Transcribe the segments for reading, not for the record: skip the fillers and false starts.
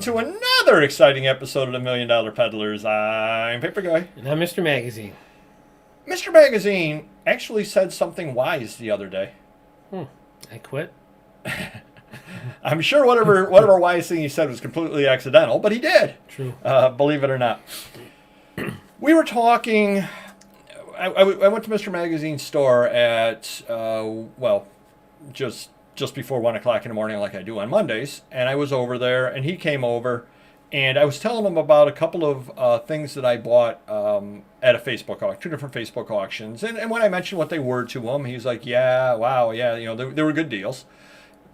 to another exciting episode of the Million Dollar Peddlers. I'm Paper Guy. And I'm Mr. Magazine. Mr. Magazine actually said something wise the other day. I quit. I'm sure whatever wise thing he said was completely accidental, but he did. True. Believe it or not. We were talking. I went to Mr. Magazine's store at, just before 1 o'clock in the morning like I do on Mondays. And I was over there, and he came over, and I was telling him about a couple of things that I bought at a Facebook auction, 2 different Facebook auctions. And when I mentioned what they were to him, he was like, yeah, wow, yeah, they were good deals.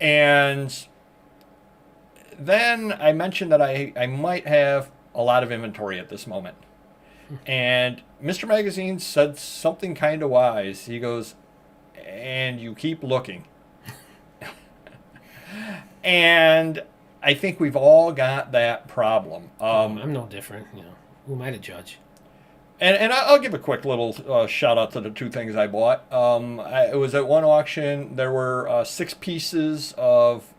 And then I mentioned that I might have a lot of inventory at this moment. And Mr. Magazine said something kind of wise. He goes, and you keep looking. And I think we've all got that problem. I'm no different. Who am I to judge? And I'll give a quick little shout out to the 2 things I bought. It was at one auction. There were 6 pieces of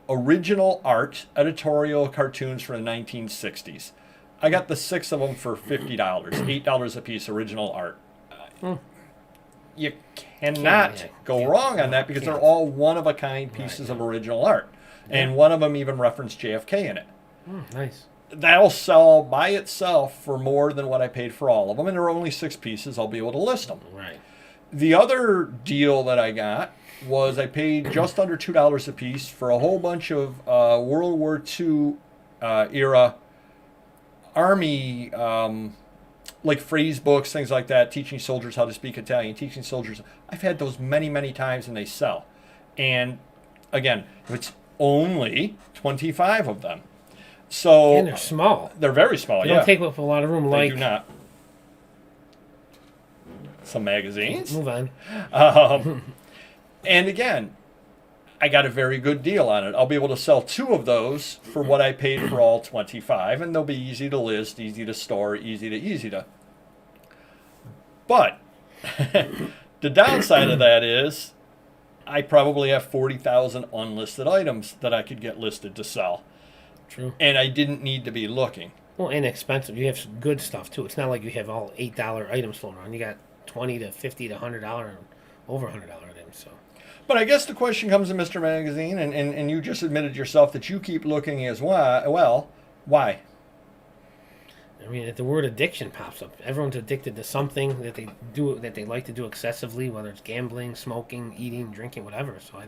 original art, editorial cartoons from the 1960s. I got the 6 of them for $50, $8 a piece, original art. You cannot go wrong on that because they're all one-of-a-kind pieces of original art. And one of them even referenced JFK in it. Nice. That'll sell by itself for more than what I paid for all of them. And there are only 6 pieces. I'll be able to list them. Right. The other deal that I got was I paid just under $2 a piece for a whole bunch of World War II era Army, like phrase books, things like that, teaching soldiers how to speak Italian, teaching soldiers. I've had those many, many times, and they sell. And again, it's only 25 of them. So And they're small. They're very small, They don't take up a lot of room. They do not. Some magazines. Move on. And again, I got a very good deal on it. I'll be able to sell 2 of those for what I paid for all 25, and they'll be easy to list, easy to store, easy to. But the downside of that is I probably have 40,000 unlisted items that I could get listed to sell. True. And I didn't need to be looking. Well, inexpensive. You have some good stuff, too. It's not like you have all $8 items floating around. You got $20 to $50 to $100, over $100 items, so... But I guess the question comes in Mr. Magazine, and you just admitted yourself that you keep looking as why? Why? I mean, if the word addiction pops up, everyone's addicted to something that they do, that they like to do excessively, whether it's gambling, smoking, eating, drinking, whatever. So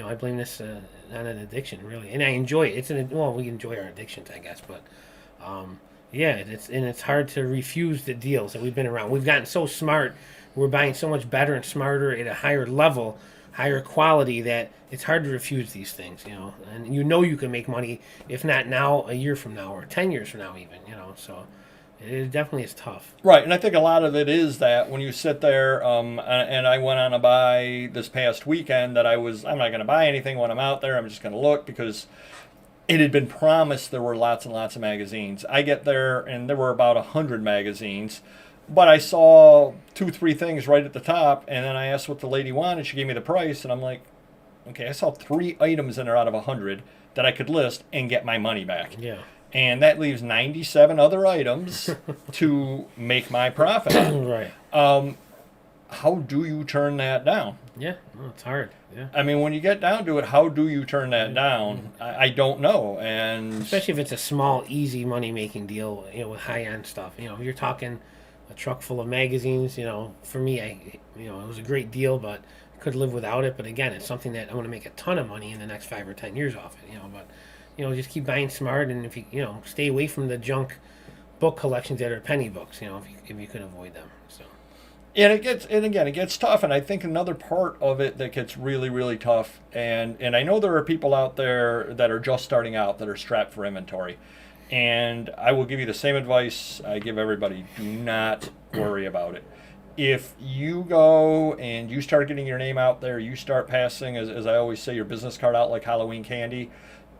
I blame this on an addiction, really, and I enjoy it. We enjoy our addictions, I guess, but it's hard to refuse the deals that we've been around. We've gotten so smart. We're buying so much better and smarter at a higher level, higher quality, that it's hard to refuse these things, and you can make money, if not now, a year from now, or 10 years from now even, so it definitely is tough. Right, and I think a lot of it is that when you sit there, and I went on a buy this past weekend that I'm not going to buy anything when I'm out there, I'm just going to look because it had been promised there were lots and lots of magazines. I get there, and there were about 100 magazines. But I saw 2-3 things right at the top, and then I asked what the lady wanted. She gave me the price, and I'm like, okay, I saw 3 items in there out of 100 that I could list and get my money back. Yeah. And that leaves 97 other items to make my profit. Right. How do you turn that down? Yeah, well, it's hard. Yeah. I mean, when you get down to it, how do you turn that down? I don't know. And especially if it's a small, easy money-making deal, with high-end stuff. If you're talking a truck full of magazines, for me, it was a great deal, but I could live without it. But again, it's something that I want to make a ton of money in the next 5 or 10 years off it, but, just keep buying smart, and if you, stay away from the junk book collections that are penny books, if you could avoid them, so. And it gets tough, and I think another part of it that gets really, really tough, and I know there are people out there that are just starting out that are strapped for inventory. And I will give you the same advice I give everybody. Do not worry about it. If you go and you start getting your name out there, you start passing, as I always say, your business card out like Halloween candy,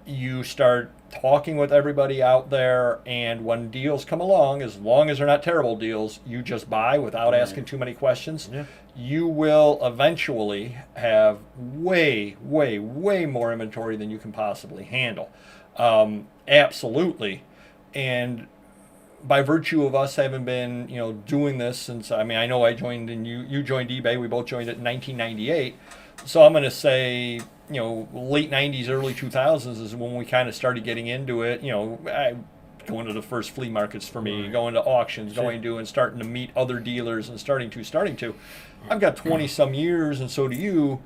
you start talking with everybody out there, and when deals come along, as long as they're not terrible deals, you just buy without asking too many questions. Yeah. You will eventually have way, way, way more inventory than you can possibly handle. Absolutely. And by virtue of us having been, doing this since, I mean, I know I joined and you joined eBay. We both joined it in 1998. So I'm going to say, late 90s, early 2000s is when we kind of started getting into it. Going to the first flea markets for me, going to auctions, going to and starting to meet other dealers and starting to. I've got 20 some years, and so do you,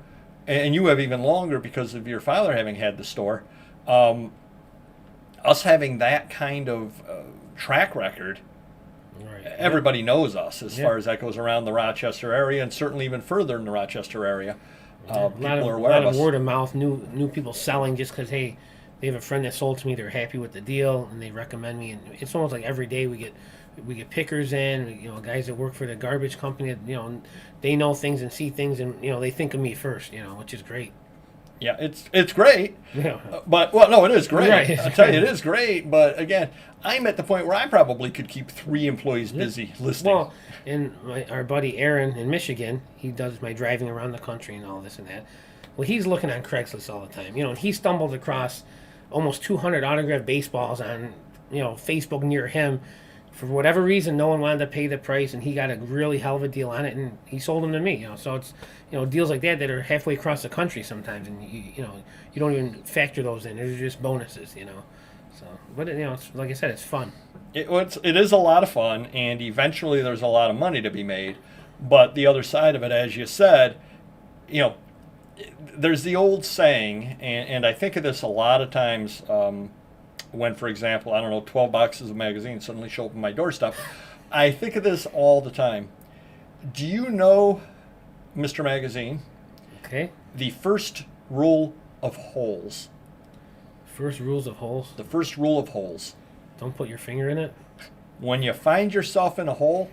and you have even longer because of your father having had the store. Us having that kind of track record, Right. everybody knows us as far as that goes around the Rochester area, and certainly even further in the Rochester area. A People lot are aware of of us. word of mouth, new people selling just because, hey, they have a friend that sold to me, they're happy with the deal, and they recommend me. And it's almost like every day we get pickers in, guys that work for the garbage company, that, they know things and see things, and they think of me first, which is great. Yeah, it's great. Yeah. But, well, no, it is great. Right. I'll tell you, it is great. But, again, I'm at the point where I probably could keep 3 employees busy listening. Well, and our buddy Aaron in Michigan, he does my driving around the country and all this and that. Well, he's looking on Craigslist all the time, and he stumbled across almost 200 autographed baseballs on, Facebook near him. For whatever reason, no one wanted to pay the price, and he got a really hell of a deal on it, and he sold them to me. So it's, deals like that are halfway across the country sometimes, and you don't even factor those in. They're just bonuses, So, but it's, like I said, it's fun. It is a lot of fun, and eventually there's a lot of money to be made. But the other side of it, as you said, there's the old saying, and I think of this a lot of times when, for example, 12 boxes of magazines suddenly show up on my doorstep. I think of this all the time. Do you know, Mr. Magazine, Okay. the first rule of holes? First rules of holes. The first rule of holes. Don't put your finger in it. When you find yourself in a hole,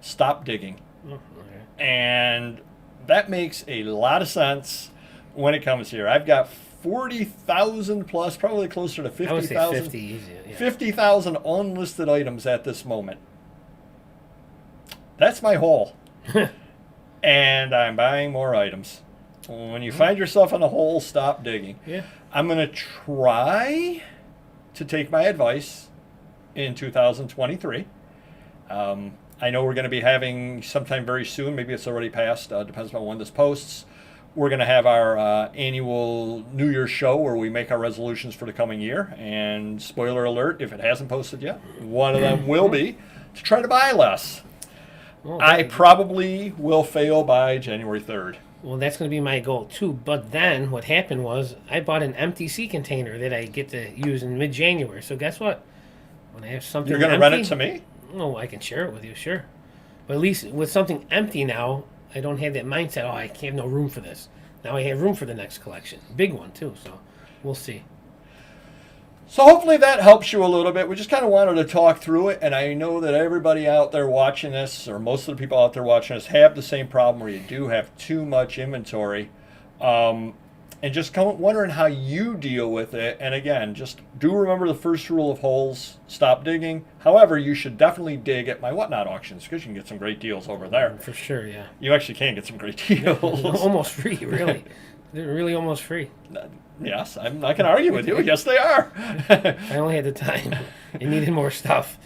stop digging. Oh, okay. And that makes a lot of sense when it comes here. I've got 40,000 plus, probably closer to I would say 50,000. 50 easy. Yeah. 50,000 unlisted items at this moment. That's my hole. And I'm buying more items. When you find yourself in a hole, stop digging. Yeah. I'm going to try to take my advice in 2023. I know we're going to be having sometime very soon, maybe it's already passed, depends on when this posts. We're going to have our annual New Year's show where we make our resolutions for the coming year. And spoiler alert, if it hasn't posted yet, one of them will be to try to buy less. Well, I probably will fail by January 3rd. Well, that's going to be my goal too. But then what happened was I bought an empty sea container that I get to use in mid-January. So guess what? When I have something You're going to rent it to me? No, I can share it with you, sure. But at least with something empty now, I don't have that mindset, I have no room for this. Now I have room for the next collection. Big one, too, so we'll see. So hopefully that helps you a little bit. We just kind of wanted to talk through it, and I know that everybody out there watching this, or most of the people out there watching this, have the same problem where you do have too much inventory. And just wondering how you deal with it. And again, just do remember the first rule of holes, stop digging. However, you should definitely dig at my Whatnot auctions because you can get some great deals over there. For sure, yeah. You actually can get some great deals. Almost free, really. They're really almost free. Yes, I'm not going to argue with you. Yes, they are. I only had the time. I needed more stuff.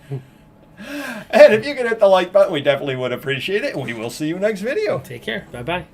And if you could hit the like button, we definitely would appreciate it. And we will see you next video. Take care. Bye-bye.